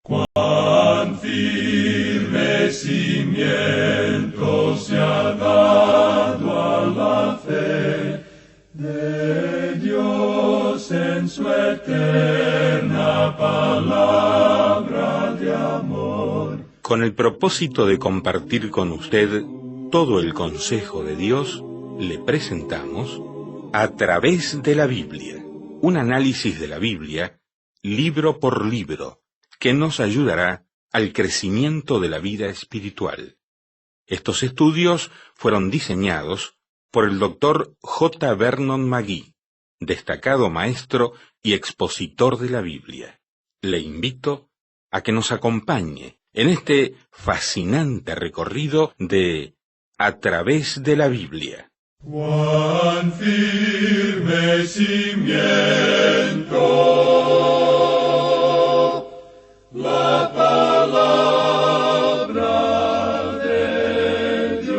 Cuán firme cimiento se ha dado a la fe de Dios en su eterna palabra de amor. Con el propósito de compartir con usted todo el consejo de Dios, le presentamos A través de la Biblia, un análisis de la Biblia, libro por libro, que nos ayudará al crecimiento de la vida espiritual. Estos estudios fueron diseñados por el Dr. J. Vernon McGee, destacado maestro y expositor de la Biblia. Le invito a que nos acompañe en este fascinante recorrido de A través de la Biblia. Cuán firme cimiento la palabra de Dios.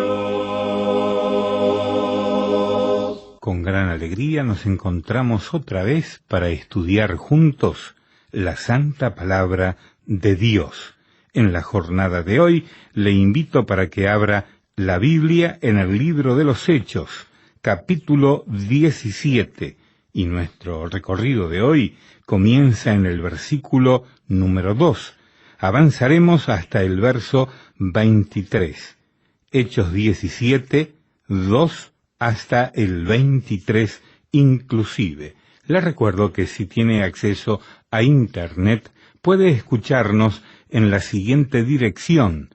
Con gran alegría nos encontramos otra vez para estudiar juntos la santa palabra de Dios. En la jornada de hoy le invito para que abra la Biblia en el libro de los Hechos, capítulo 17, y nuestro recorrido de hoy comienza en el versículo número 2. Avanzaremos hasta el verso 23. Hechos 17, 2 hasta el 23 inclusive. Le recuerdo que si tiene acceso a Internet, puede escucharnos en la siguiente dirección: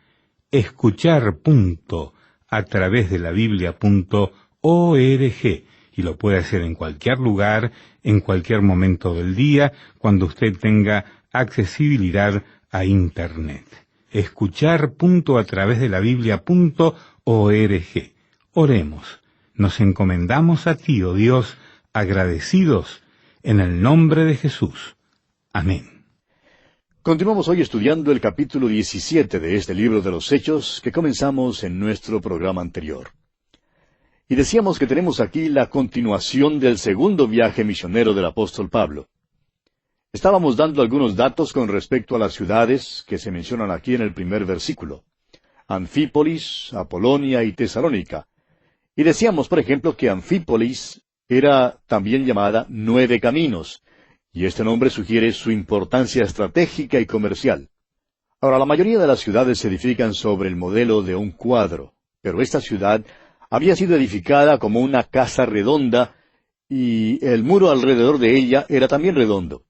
escuchar.atravesdelabiblia.org, y lo puede hacer en cualquier lugar, en cualquier momento del día, cuando usted tenga accesibilidad a Internet. escuchar.atravesdelabiblia.org. Oremos. Nos encomendamos a ti, oh Dios, agradecidos, en el nombre de Jesús. Amén. Continuamos hoy estudiando el capítulo 17 de este libro de los Hechos que comenzamos en nuestro programa anterior. Y decíamos que tenemos aquí la continuación del segundo viaje misionero del apóstol Pablo. Estábamos dando algunos datos con respecto a las ciudades que se mencionan aquí en el primer versículo: Anfípolis, Apolonia y Tesalónica. Y decíamos, por ejemplo, que Anfípolis era también llamada 9 Caminos, y este nombre sugiere su importancia estratégica y comercial. Ahora, la mayoría de las ciudades se edifican sobre el modelo de un cuadro, pero esta ciudad había sido edificada como una casa redonda, y el muro alrededor de ella era también redondo.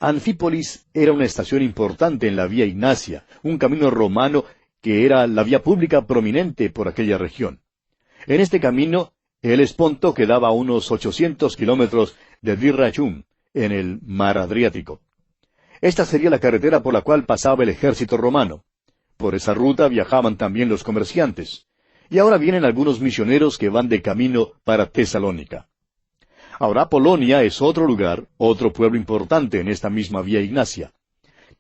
Anfípolis era una estación importante en la Vía Ignacia, un camino romano que era la vía pública prominente por aquella región. En este camino, el Esponto quedaba a unos 800 kilómetros de Dyrrachum, en el mar Adriático. Esta sería la carretera por la cual pasaba el ejército romano. Por esa ruta viajaban también los comerciantes. Y ahora vienen algunos misioneros que van de camino para Tesalónica. Ahora Apolonia es otro lugar, otro pueblo importante en esta misma Vía Ignacia.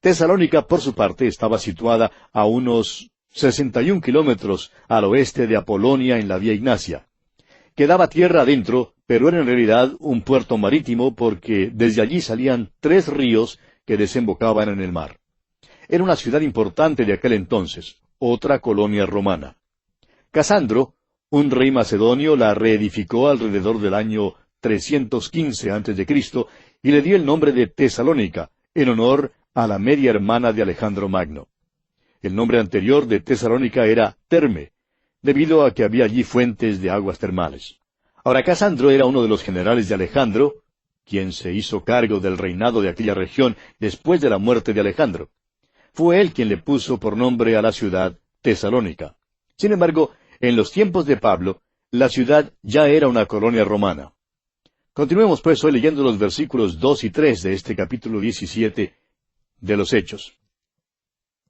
Tesalónica, por su parte, estaba situada a unos 61 kilómetros al oeste de Apolonia en la Vía Ignacia. Quedaba tierra adentro, pero era en realidad un puerto marítimo porque desde allí salían 3 ríos que desembocaban en el mar. Era una ciudad importante de aquel entonces, otra colonia romana. Casandro, un rey macedonio, la reedificó alrededor del año 315 a.C. y le dio el nombre de Tesalónica, en honor a la media hermana de Alejandro Magno. El nombre anterior de Tesalónica era Terme, debido a que había allí fuentes de aguas termales. Ahora, Casandro era uno de los generales de Alejandro, quien se hizo cargo del reinado de aquella región después de la muerte de Alejandro. Fue él quien le puso por nombre a la ciudad Tesalónica. Sin embargo, en los tiempos de Pablo, la ciudad ya era una colonia romana. Continuemos pues hoy leyendo los versículos 2 y 3 de este capítulo 17 de los Hechos.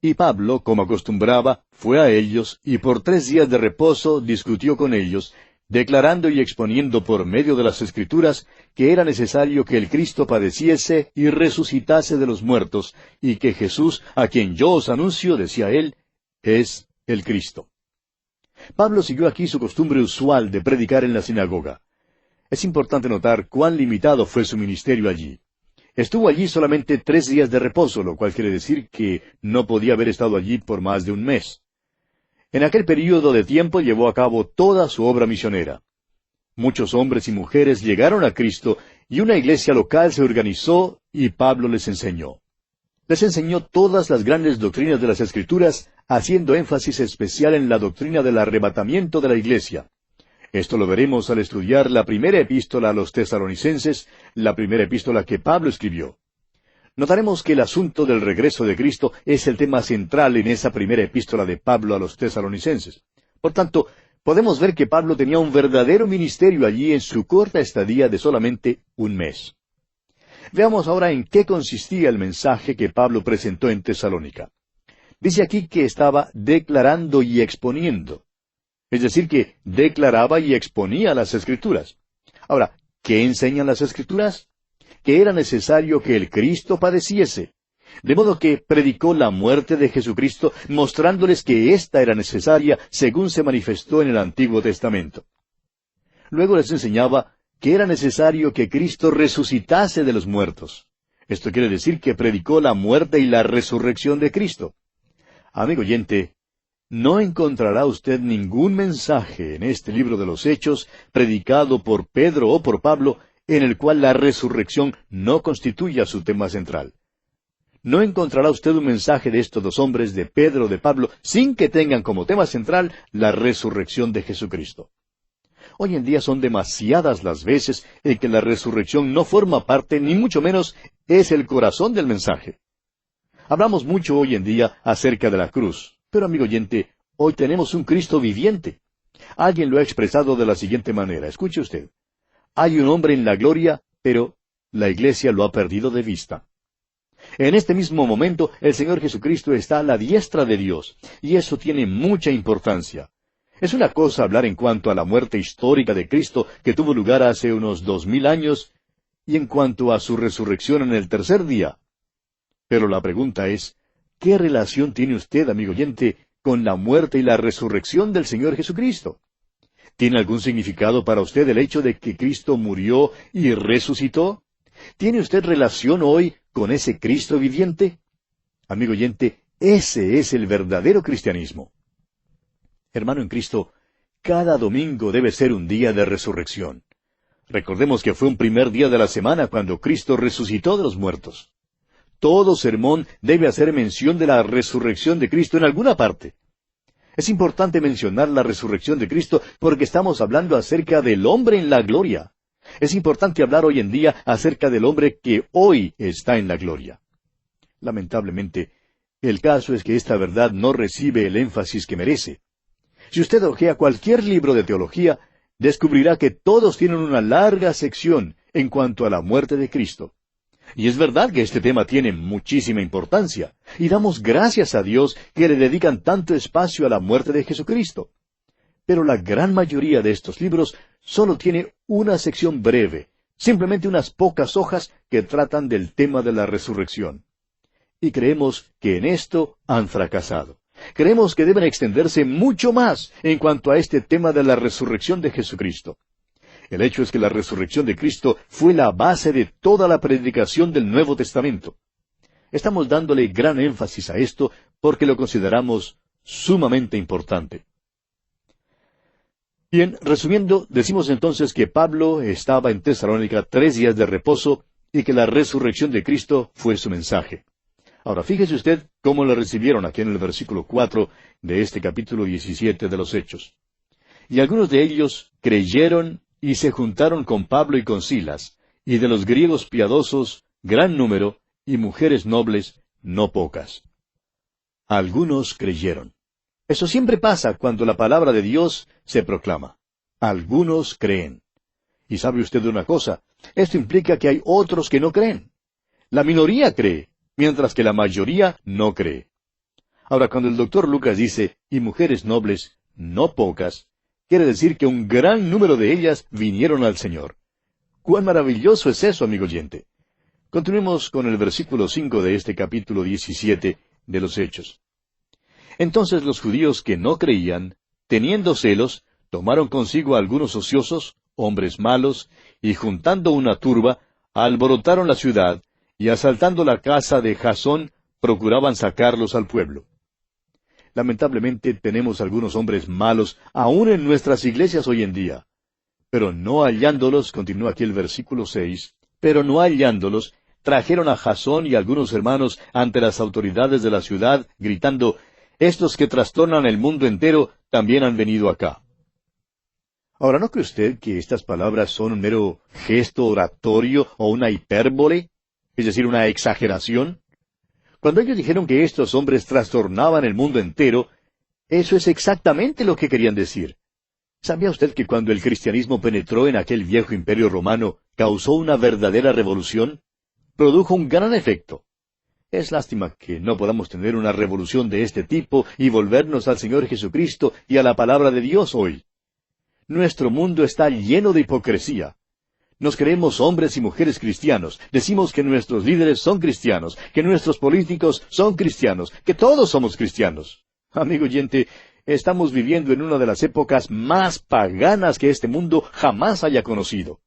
Y Pablo, como acostumbraba, fue a ellos, y por 3 días de reposo discutió con ellos, declarando y exponiendo por medio de las Escrituras que era necesario que el Cristo padeciese y resucitase de los muertos, y que Jesús, a quien yo os anuncio, decía él, es el Cristo. Pablo siguió aquí su costumbre usual de predicar en la sinagoga. Es importante notar cuán limitado fue su ministerio allí. Estuvo allí solamente 3 días de reposo, lo cual quiere decir que no podía haber estado allí por más de un mes. En aquel período de tiempo llevó a cabo toda su obra misionera. Muchos hombres y mujeres llegaron a Cristo y una iglesia local se organizó y Pablo les enseñó. Les enseñó todas las grandes doctrinas de las Escrituras, haciendo énfasis especial en la doctrina del arrebatamiento de la iglesia. Esto lo veremos al estudiar la primera epístola a los tesalonicenses, la primera epístola que Pablo escribió. Notaremos que el asunto del regreso de Cristo es el tema central en esa primera epístola de Pablo a los tesalonicenses. Por tanto, podemos ver que Pablo tenía un verdadero ministerio allí en su corta estadía de solamente un mes. Veamos ahora en qué consistía el mensaje que Pablo presentó en Tesalónica. Dice aquí que estaba declarando y exponiendo. Es decir, que declaraba y exponía las Escrituras. Ahora, ¿qué enseñan las Escrituras? Que era necesario que el Cristo padeciese. De modo que predicó la muerte de Jesucristo, mostrándoles que ésta era necesaria según se manifestó en el Antiguo Testamento. Luego les enseñaba que era necesario que Cristo resucitase de los muertos. Esto quiere decir que predicó la muerte y la resurrección de Cristo. Amigo oyente, no encontrará usted ningún mensaje en este libro de los Hechos, predicado por Pedro o por Pablo, en el cual la resurrección no constituya su tema central. No encontrará usted un mensaje de estos dos hombres, de Pedro o de Pablo, sin que tengan como tema central la resurrección de Jesucristo. Hoy en día son demasiadas las veces en que la resurrección no forma parte, ni mucho menos es el corazón del mensaje. Hablamos mucho hoy en día acerca de la cruz, pero amigo oyente, hoy tenemos un Cristo viviente. Alguien lo ha expresado de la siguiente manera, escuche usted. Hay un hombre en la gloria, pero la iglesia lo ha perdido de vista. En este mismo momento, el Señor Jesucristo está a la diestra de Dios, y eso tiene mucha importancia. Es una cosa hablar en cuanto a la muerte histórica de Cristo que tuvo lugar hace unos 2000 años, y en cuanto a su resurrección en el tercer día. Pero la pregunta es, ¿qué relación tiene usted, amigo oyente, con la muerte y la resurrección del Señor Jesucristo? ¿Tiene algún significado para usted el hecho de que Cristo murió y resucitó? ¿Tiene usted relación hoy con ese Cristo viviente? Amigo oyente, ese es el verdadero cristianismo. Hermano en Cristo, cada domingo debe ser un día de resurrección. Recordemos que fue un primer día de la semana cuando Cristo resucitó de los muertos. Todo sermón debe hacer mención de la resurrección de Cristo en alguna parte. Es importante mencionar la resurrección de Cristo porque estamos hablando acerca del hombre en la gloria. Es importante hablar hoy en día acerca del hombre que hoy está en la gloria. Lamentablemente, el caso es que esta verdad no recibe el énfasis que merece. Si usted hojea cualquier libro de teología, descubrirá que todos tienen una larga sección en cuanto a la muerte de Cristo. Y es verdad que este tema tiene muchísima importancia, y damos gracias a Dios que le dedican tanto espacio a la muerte de Jesucristo. Pero la gran mayoría de estos libros solo tiene una sección breve, simplemente unas pocas hojas que tratan del tema de la resurrección. Y creemos que en esto han fracasado. Creemos que deben extenderse mucho más en cuanto a este tema de la resurrección de Jesucristo. El hecho es que la resurrección de Cristo fue la base de toda la predicación del Nuevo Testamento. Estamos dándole gran énfasis a esto porque lo consideramos sumamente importante. Bien, resumiendo, decimos entonces que Pablo estaba en Tesalónica 3 días de reposo y que la resurrección de Cristo fue su mensaje. Ahora, fíjese usted cómo lo recibieron aquí en el versículo 4 de este capítulo 17 de los Hechos. Y algunos de ellos creyeron y se juntaron con Pablo y con Silas, y de los griegos piadosos, gran número, y mujeres nobles, no pocas. Algunos creyeron. Eso siempre pasa cuando la palabra de Dios se proclama. Algunos creen. Y sabe usted de una cosa, esto implica que hay otros que no creen. La minoría cree, mientras que la mayoría no cree. Ahora, cuando el doctor Lucas dice, y mujeres nobles, no pocas, quiere decir que un gran número de ellas vinieron al Señor. ¡Cuán maravilloso es eso, amigo oyente! Continuemos con el versículo 5 de este capítulo 17 de los Hechos. Entonces los judíos que no creían, teniendo celos, tomaron consigo a algunos ociosos, hombres malos, y juntando una turba, alborotaron la ciudad, y asaltando la casa de Jasón, procuraban sacarlos al pueblo. Lamentablemente tenemos algunos hombres malos aún en nuestras iglesias hoy en día. Pero no hallándolos, continúa aquí el versículo 6, pero no hallándolos, trajeron a Jasón y algunos hermanos ante las autoridades de la ciudad, gritando, «Estos que trastornan el mundo entero también han venido acá». Ahora, ¿no cree usted que estas palabras son un mero gesto oratorio o una hipérbole? Es decir, una exageración. Cuando ellos dijeron que estos hombres trastornaban el mundo entero, eso es exactamente lo que querían decir. ¿Sabía usted que cuando el cristianismo penetró en aquel viejo imperio romano, causó una verdadera revolución? Produjo un gran efecto. Es lástima que no podamos tener una revolución de este tipo y volvernos al Señor Jesucristo y a la palabra de Dios hoy. Nuestro mundo está lleno de hipocresía. Nos creemos hombres y mujeres cristianos. Decimos que nuestros líderes son cristianos, que nuestros políticos son cristianos, que todos somos cristianos. Amigo oyente, estamos viviendo en una de las épocas más paganas que este mundo jamás haya conocido.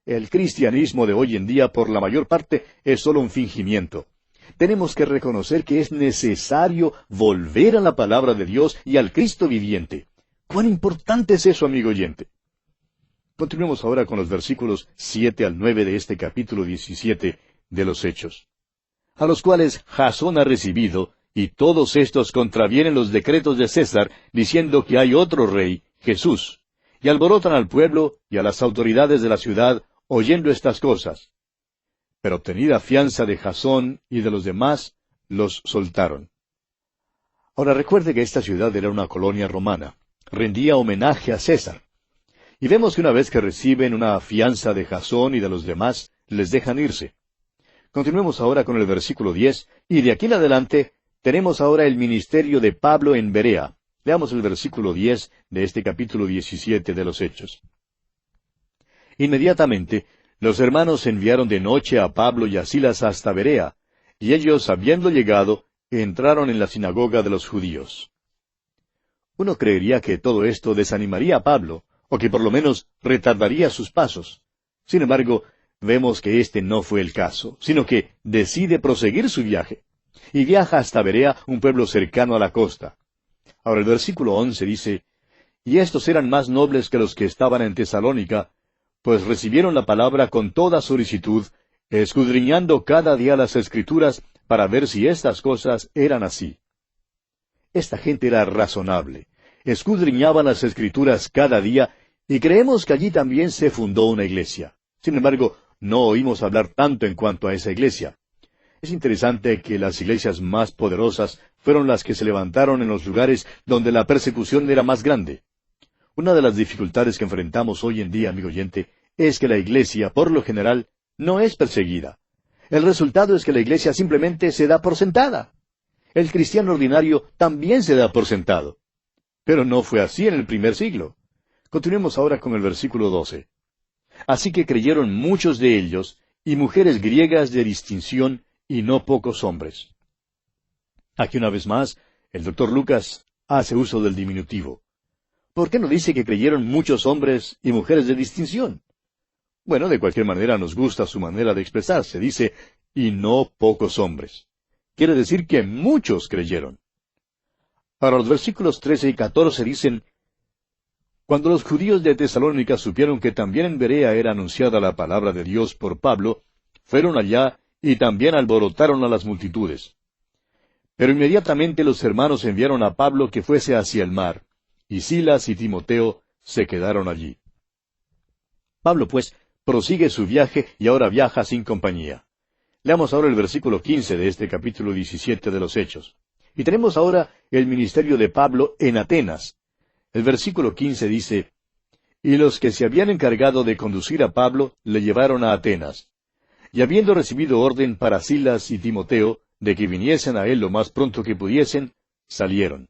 El cristianismo de hoy en día, por la mayor parte, es solo un fingimiento. Tenemos que reconocer que es necesario volver a la palabra de Dios y al Cristo viviente. ¿Cuán importante es eso, amigo oyente? Continuemos ahora con los versículos 7 al 9 de este capítulo 17 de los Hechos. A los cuales Jasón ha recibido, y todos estos contravienen los decretos de César, diciendo que hay otro rey, Jesús, y alborotan al pueblo y a las autoridades de la ciudad, oyendo estas cosas. Pero obtenida fianza de Jasón y de los demás, los soltaron. Ahora recuerde que esta ciudad era una colonia romana. Rendía homenaje a César. Y vemos que una vez que reciben una fianza de Jasón y de los demás, les dejan irse. Continuemos ahora con el versículo 10, y de aquí en adelante tenemos ahora el ministerio de Pablo en Berea. Leamos el versículo 10 de este capítulo 17 de los Hechos. Inmediatamente, los hermanos enviaron de noche a Pablo y a Silas hasta Berea, y ellos, habiendo llegado, entraron en la sinagoga de los judíos. Uno creería que todo esto desanimaría a Pablo, o que por lo menos retardaría sus pasos. Sin embargo, vemos que este no fue el caso, sino que decide proseguir su viaje, y viaja hasta Berea, un pueblo cercano a la costa. Ahora el versículo 11 dice, «Y estos eran más nobles que los que estaban en Tesalónica, pues recibieron la palabra con toda solicitud, escudriñando cada día las Escrituras para ver si estas cosas eran así». Esta gente era razonable. Escudriñaban las Escrituras cada día, y creemos que allí también se fundó una iglesia. Sin embargo, no oímos hablar tanto en cuanto a esa iglesia. Es interesante que las iglesias más poderosas fueron las que se levantaron en los lugares donde la persecución era más grande. Una de las dificultades que enfrentamos hoy en día, amigo oyente, es que la iglesia, por lo general, no es perseguida. El resultado es que la iglesia simplemente se da por sentada. El cristiano ordinario también se da por sentado. Pero no fue así en el primer siglo. Continuemos ahora con el versículo 12. Así que creyeron muchos de ellos, y mujeres griegas de distinción, y no pocos hombres. Aquí una vez más, el doctor Lucas hace uso del diminutivo. ¿Por qué no dice que creyeron muchos hombres y mujeres de distinción? Bueno, de cualquier manera nos gusta su manera de expresarse. Dice, y no pocos hombres. Quiere decir que muchos creyeron. Ahora los versículos 13 y 14 dicen, Cuando los judíos de Tesalónica supieron que también en Berea era anunciada la palabra de Dios por Pablo, fueron allá y también alborotaron a las multitudes. Pero inmediatamente los hermanos enviaron a Pablo que fuese hacia el mar, y Silas y Timoteo se quedaron allí. Pablo, pues, prosigue su viaje y ahora viaja sin compañía. Leamos ahora el versículo 15 de este capítulo 17 de los Hechos. Y tenemos ahora el ministerio de Pablo en Atenas. El versículo 15 dice, Y los que se habían encargado de conducir a Pablo le llevaron a Atenas. Y habiendo recibido orden para Silas y Timoteo, de que viniesen a él lo más pronto que pudiesen, salieron.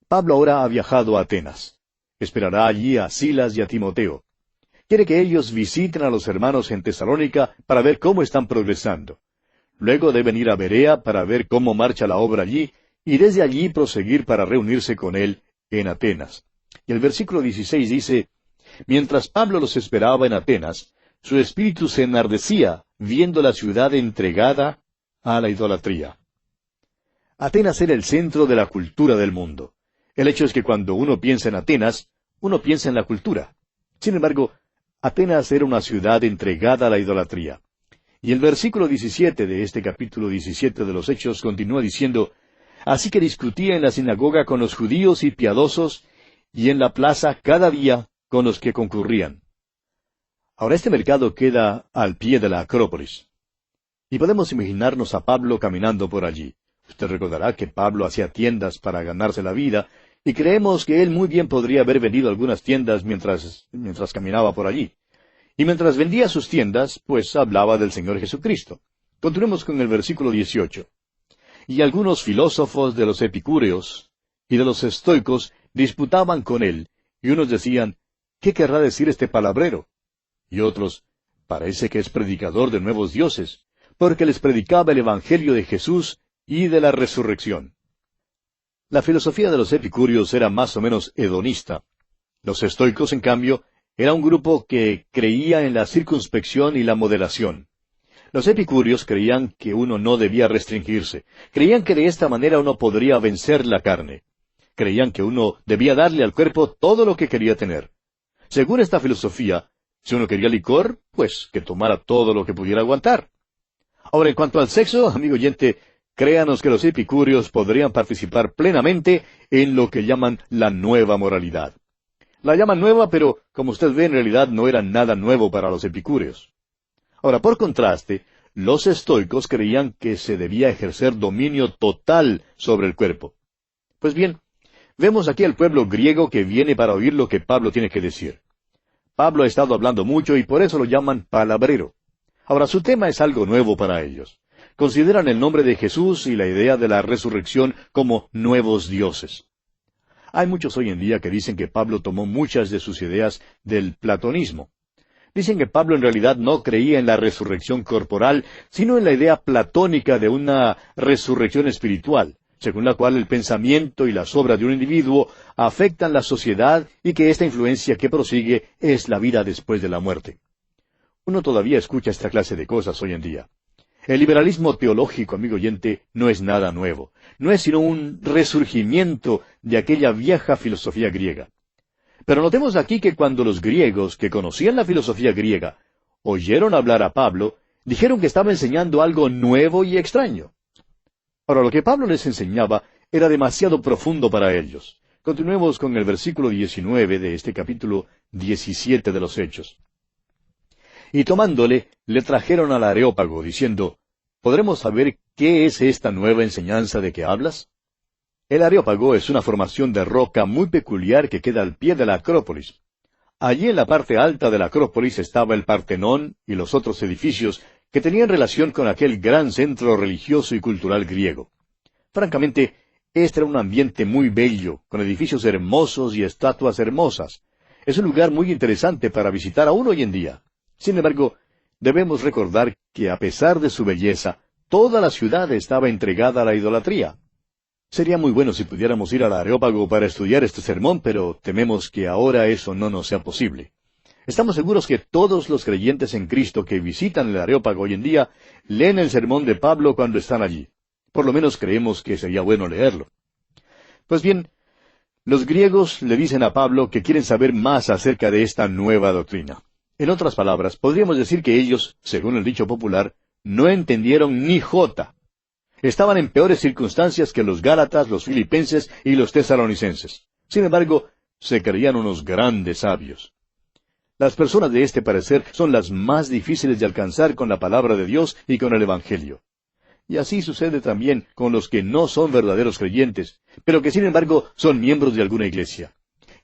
Pablo ahora ha viajado a Atenas. Esperará allí a Silas y a Timoteo. Quiere que ellos visiten a los hermanos en Tesalónica para ver cómo están progresando. Luego deben ir a Berea para ver cómo marcha la obra allí, y desde allí proseguir para reunirse con él en Atenas. Y el versículo 16 dice, Mientras Pablo los esperaba en Atenas, su espíritu se enardecía viendo la ciudad entregada a la idolatría. Atenas era el centro de la cultura del mundo. El hecho es que cuando uno piensa en Atenas, uno piensa en la cultura. Sin embargo, Atenas era una ciudad entregada a la idolatría. Y el versículo 17 de este capítulo 17 de los Hechos continúa diciendo, así que discutía en la sinagoga con los judíos y piadosos, y en la plaza cada día con los que concurrían. Ahora este mercado queda al pie de la Acrópolis. Y podemos imaginarnos a Pablo caminando por allí. Usted recordará que Pablo hacía tiendas para ganarse la vida, y creemos que él muy bien podría haber vendido algunas tiendas mientras caminaba por allí. Y mientras vendía sus tiendas, pues hablaba del Señor Jesucristo. Continuemos con el versículo 18. Y algunos filósofos de los epicúreos y de los estoicos disputaban con él, y unos decían, ¿qué querrá decir este palabrero? Y otros, parece que es predicador de nuevos dioses, porque les predicaba el Evangelio de Jesús y de la resurrección. La filosofía de los epicúreos era más o menos hedonista. Los estoicos, en cambio, era un grupo que creía en la circunspección y la moderación. Los epicúreos creían que uno no debía restringirse. Creían que de esta manera uno podría vencer la carne. Creían que uno debía darle al cuerpo todo lo que quería tener. Según esta filosofía, si uno quería licor, pues que tomara todo lo que pudiera aguantar. Ahora, en cuanto al sexo, amigo oyente, créanos que los epicúreos podrían participar plenamente en lo que llaman la nueva moralidad. La llaman nueva, pero como usted ve, en realidad no era nada nuevo para los epicúreos. Ahora, por contraste, los estoicos creían que se debía ejercer dominio total sobre el cuerpo. Pues bien, vemos aquí al pueblo griego que viene para oír lo que Pablo tiene que decir. Pablo ha estado hablando mucho y por eso lo llaman palabrero. Ahora, su tema es algo nuevo para ellos. Consideran el nombre de Jesús y la idea de la resurrección como nuevos dioses. Hay muchos hoy en día que dicen que Pablo tomó muchas de sus ideas del platonismo. Dicen que Pablo en realidad no creía en la resurrección corporal, sino en la idea platónica de una resurrección espiritual, según la cual el pensamiento y las obras de un individuo afectan la sociedad y que esta influencia que prosigue es la vida después de la muerte. Uno todavía escucha esta clase de cosas hoy en día. El liberalismo teológico, amigo oyente, no es nada nuevo. No es sino un resurgimiento de aquella vieja filosofía griega. Pero notemos aquí que cuando los griegos, que conocían la filosofía griega, oyeron hablar a Pablo, dijeron que estaba enseñando algo nuevo y extraño. Ahora, lo que Pablo les enseñaba era demasiado profundo para ellos. Continuemos con el versículo 19 de este capítulo 17 de los Hechos. Y tomándole, le trajeron al Areópago, diciendo, ¿podremos saber qué es esta nueva enseñanza de que hablas? El Areópago es una formación de roca muy peculiar que queda al pie de la Acrópolis. Allí en la parte alta de la Acrópolis estaba el Partenón y los otros edificios que tenían relación con aquel gran centro religioso y cultural griego. Francamente, este era un ambiente muy bello, con edificios hermosos y estatuas hermosas. Es un lugar muy interesante para visitar aún hoy en día. Sin embargo, debemos recordar que a pesar de su belleza, toda la ciudad estaba entregada a la idolatría. Sería muy bueno si pudiéramos ir al Areópago para estudiar este sermón, pero tememos que ahora eso no nos sea posible. Estamos seguros que todos los creyentes en Cristo que visitan el Areópago hoy en día leen el sermón de Pablo cuando están allí. Por lo menos creemos que sería bueno leerlo. Pues bien, los griegos le dicen a Pablo que quieren saber más acerca de esta nueva doctrina. En otras palabras, podríamos decir que ellos, según el dicho popular, no entendieron ni jota. Estaban en peores circunstancias que los gálatas, los filipenses y los tesalonicenses. Sin embargo, se creían unos grandes sabios. Las personas de este parecer son las más difíciles de alcanzar con la palabra de Dios y con el Evangelio. Y así sucede también con los que no son verdaderos creyentes, pero que sin embargo son miembros de alguna iglesia.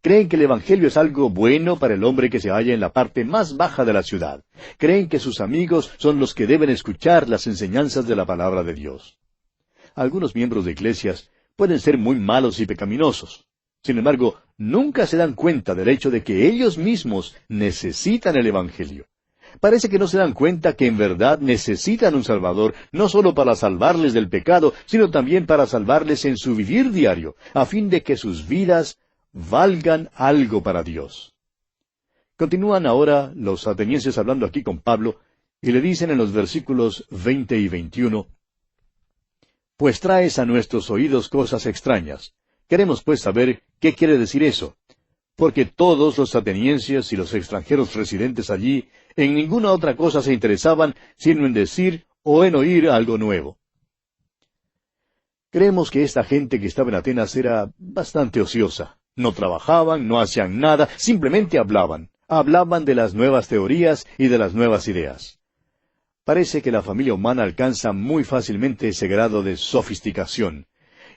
Creen que el Evangelio es algo bueno para el hombre que se halla en la parte más baja de la ciudad. Creen que sus amigos son los que deben escuchar las enseñanzas de la palabra de Dios. Algunos miembros de iglesias pueden ser muy malos y pecaminosos. Sin embargo, nunca se dan cuenta del hecho de que ellos mismos necesitan el Evangelio. Parece que no se dan cuenta que en verdad necesitan un Salvador, no solo para salvarles del pecado, sino también para salvarles en su vivir diario, a fin de que sus vidas valgan algo para Dios. Continúan ahora los atenienses hablando aquí con Pablo, Y le dicen en los versículos 20 y 21, «Pues traes a nuestros oídos cosas extrañas. Queremos pues saber qué quiere decir eso. Porque todos los atenienses y los extranjeros residentes allí en ninguna otra cosa se interesaban sino en decir o en oír algo nuevo». Creemos que esta gente que estaba en Atenas era bastante ociosa. No trabajaban, no hacían nada, simplemente hablaban. Hablaban de las nuevas teorías y de las nuevas ideas. Parece que la familia humana alcanza muy fácilmente ese grado de sofisticación.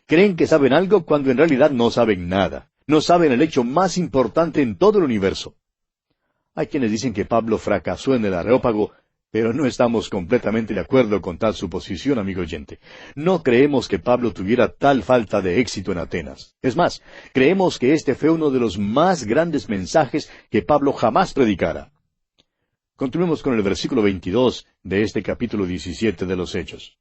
Creen que saben algo cuando en realidad no saben nada. No saben el hecho más importante en todo el universo. Hay quienes dicen que Pablo fracasó en el Areópago, pero no estamos completamente de acuerdo con tal suposición, amigo oyente. No creemos que Pablo tuviera tal falta de éxito en Atenas. Es más, creemos que este fue uno de los más grandes mensajes que Pablo jamás predicara. Continuemos con el versículo 22 de este capítulo 17 de los Hechos.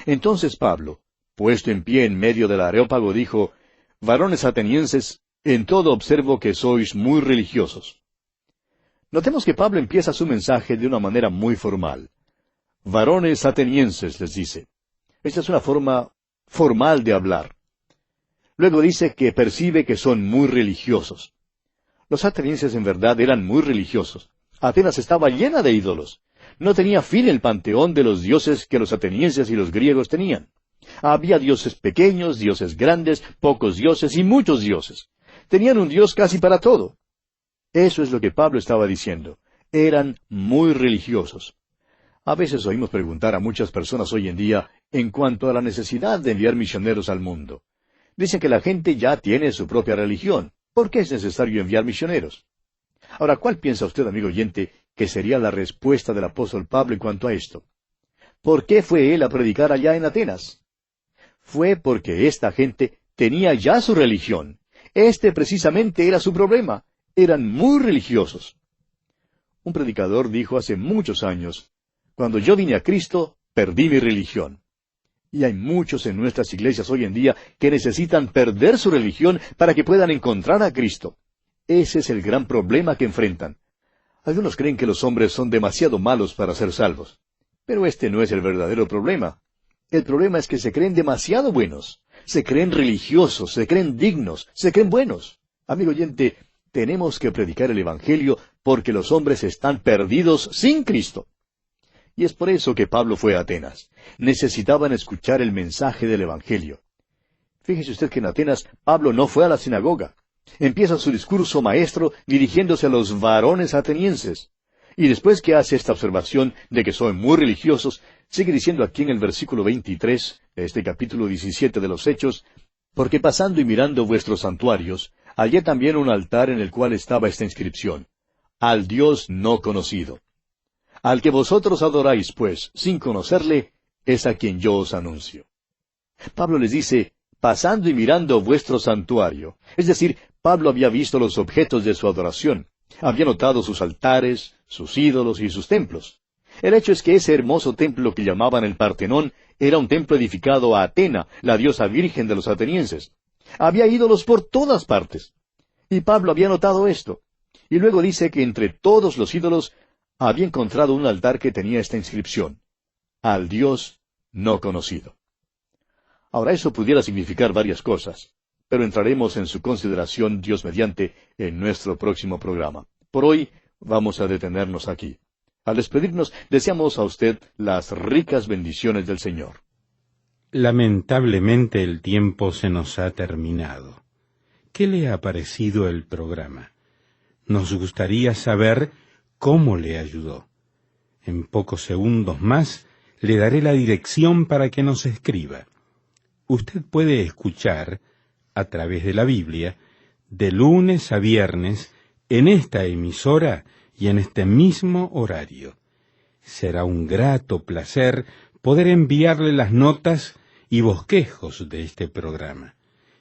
Entonces Pablo, puesto en pie en medio del Areópago, dijo, «Varones atenienses, en todo observo que sois muy religiosos». Notemos que Pablo empieza su mensaje de una manera muy formal. «Varones atenienses», les dice. Esta es una forma formal de hablar. Luego dice que percibe que son muy religiosos. Los atenienses en verdad eran muy religiosos. Atenas estaba llena de ídolos. No tenía fin el panteón de los dioses que los atenienses y los griegos tenían. Había dioses pequeños, dioses grandes, pocos dioses y muchos dioses. Tenían un dios casi para todo. Eso es lo que Pablo estaba diciendo. Eran muy religiosos. A veces oímos preguntar a muchas personas hoy en día en cuanto a la necesidad de enviar misioneros al mundo. Dicen que la gente ya tiene su propia religión. ¿Por qué es necesario enviar misioneros? Ahora, ¿cuál piensa usted, amigo oyente, que sería la respuesta del apóstol Pablo en cuanto a esto? ¿Por qué fue él a predicar allá en Atenas? Fue porque esta gente tenía ya su religión. Este precisamente era su problema. Eran muy religiosos. Un predicador dijo hace muchos años, «Cuando yo vine a Cristo, perdí mi religión». Y hay muchos en nuestras iglesias hoy en día que necesitan perder su religión para que puedan encontrar a Cristo. Ese es el gran problema que enfrentan. Algunos creen que los hombres son demasiado malos para ser salvos. Pero este no es el verdadero problema. El problema es que se creen demasiado buenos. Se creen religiosos, se creen dignos, se creen buenos. Amigo oyente, tenemos que predicar el Evangelio porque los hombres están perdidos sin Cristo. Y es por eso que Pablo fue a Atenas. Necesitaban escuchar el mensaje del Evangelio. Fíjese usted que en Atenas Pablo no fue a la sinagoga. Empieza su discurso maestro dirigiéndose a los varones atenienses. Y después que hace esta observación de que son muy religiosos, sigue diciendo aquí en el versículo 23 de este capítulo 17 de los Hechos, «Porque pasando y mirando vuestros santuarios, hallé también un altar en el cual estaba esta inscripción, al Dios no conocido. Al que vosotros adoráis, pues, sin conocerle, es a quien yo os anuncio». Pablo les dice, «pasando y mirando vuestro santuario». Es decir, Pablo había visto los objetos de su adoración. Había notado sus altares, sus ídolos y sus templos. El hecho es que ese hermoso templo que llamaban el Partenón era un templo edificado a Atena, la diosa virgen de los atenienses. Había ídolos por todas partes. Y Pablo había notado esto. Y luego dice que entre todos los ídolos había encontrado un altar que tenía esta inscripción, al Dios no conocido. Ahora, eso pudiera significar varias cosas, pero entraremos en su consideración, Dios mediante, en nuestro próximo programa. Por hoy vamos a detenernos aquí. Al despedirnos, deseamos a usted las ricas bendiciones del Señor. Lamentablemente el tiempo se nos ha terminado. ¿Qué le ha parecido el programa? Nos gustaría saber cómo le ayudó. En pocos segundos más le daré la dirección para que nos escriba. Usted puede escuchar, a través de la Biblia, de lunes a viernes, en esta emisora y en este mismo horario. Será un grato placer poder enviarle las notas y bosquejos de este programa.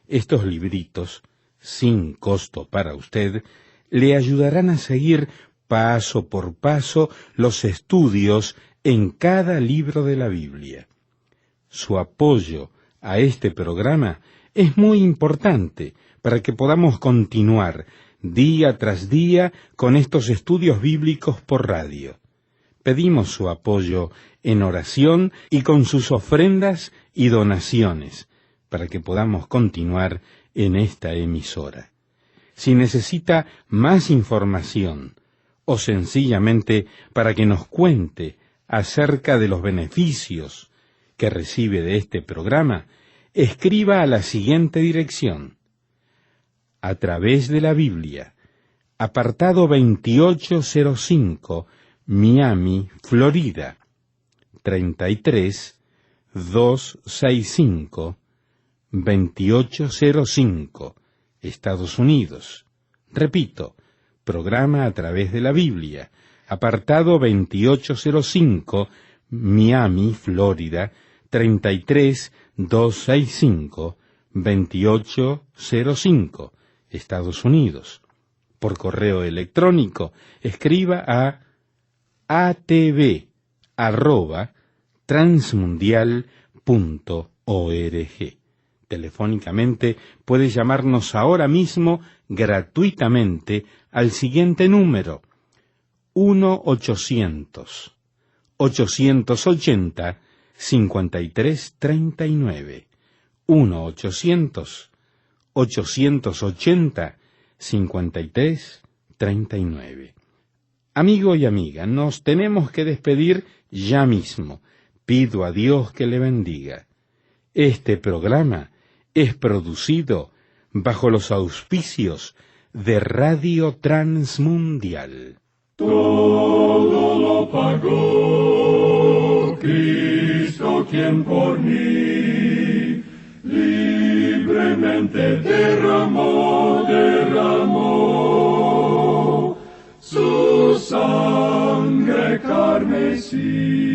Estos libritos, sin costo para usted, le ayudarán a seguir paso por paso los estudios en cada libro de la Biblia. Su apoyo a este programa es muy importante para que podamos continuar día tras día con estos estudios bíblicos por radio. Pedimos su apoyo en oración y con sus ofrendas y donaciones para que podamos continuar en esta emisora. Si necesita más información o sencillamente para que nos cuente acerca de los beneficios que recibe de este programa, escriba a la siguiente dirección: A través de la Biblia, apartado 2805, Miami, Florida, 33265, 2805, Estados Unidos. Repito, programa A través de la Biblia, apartado 2805, Miami, Florida, 33265, 2805, Estados Unidos. Por correo electrónico, escriba a atv@transmundial.org. Telefónicamente puede llamarnos ahora mismo gratuitamente al siguiente número: 1-800-880-5339. 1-800-880-5339. Amigo y amiga, nos tenemos que despedir ya mismo. Pido a Dios que le bendiga. Este programa es producido bajo los auspicios de Radio Transmundial. Todo lo pagó Cristo, quien por mí libremente derramó su sangre carmesí.